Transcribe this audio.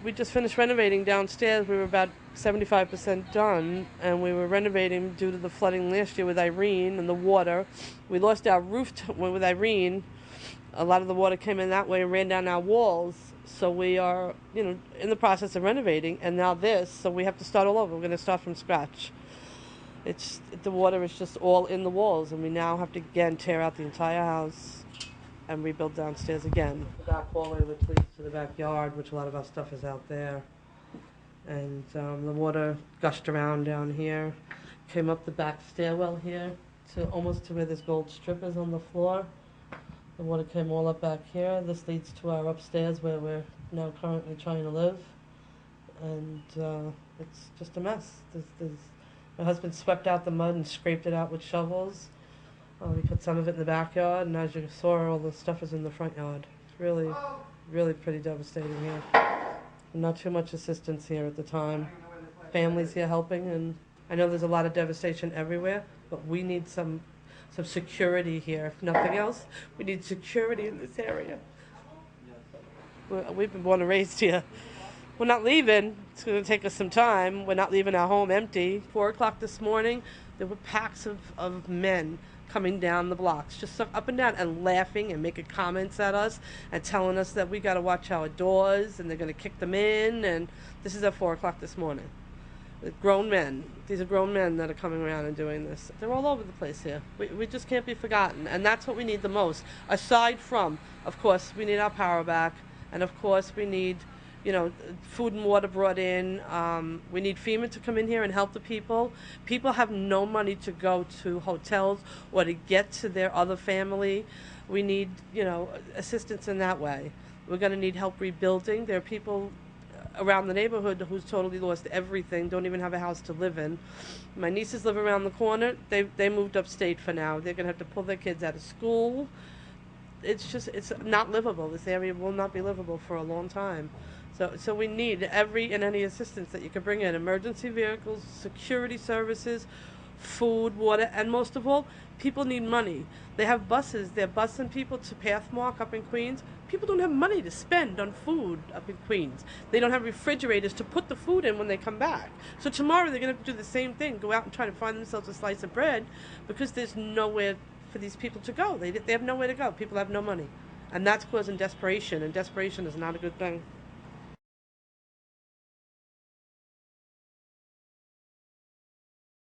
we just finished renovating downstairs. We were about 75% done, and we were renovating due to the flooding last year with Irene and the water. We lost our roof with Irene. A lot of the water came in that way and ran down our walls. So we are, in the process of renovating, and now this, so we have to start all over. We're going to start from scratch. The water is just all in the walls, and we now have to again tear out the entire house and rebuild downstairs again. The back hallway, which leads to the backyard, which a lot of our stuff is out there. And the water gushed around down here, came up the back stairwell here to almost to where this gold strip is on the floor. The water came all up back here. This leads to our upstairs where we're now currently trying to live. And it's just a mess. My husband swept out the mud and scraped it out with shovels. We put some of it in the backyard, and as you saw, all the stuff is in the front yard. It's really, really pretty devastating here. Not too much assistance here at the time. Families here helping, and I know there's a lot of devastation everywhere, but we need some security here. If nothing else, we need security in this area. We've been born and raised here. We're not leaving. It's going to take us some time. We're not leaving our home empty. 4 o'clock this morning, there were packs of men coming down the blocks, just up and down, and laughing and making comments at us and telling us that we got to watch our doors and they're going to kick them in. And this is at 4 o'clock this morning. Grown men. These are grown men that are coming around and doing this. They're all over the place here. We just can't be forgotten. And that's what we need the most. Aside from, of course, we need our power back. And of course, we need food and water brought in. We need FEMA to come in here and help the people. People have no money to go to hotels or to get to their other family. We need, assistance in that way. We're going to need help rebuilding. There are people around the neighborhood who's totally lost everything, don't even have a house to live in. My nieces live around the corner. They moved upstate for now. They're going to have to pull their kids out of school. It's not livable. This area will not be livable for a long time. So we need every and any assistance that you can bring in. Emergency vehicles, security services, food, water, and most of all, people need money. They have buses. They're busing people to Pathmark up in Queens. People don't have money to spend on food up in Queens. They don't have refrigerators to put the food in when they come back. So tomorrow they're going to do the same thing, go out and try to find themselves a slice of bread because there's nowhere for these people to go. They have nowhere to go. People have no money. And that's causing desperation, and desperation is not a good thing.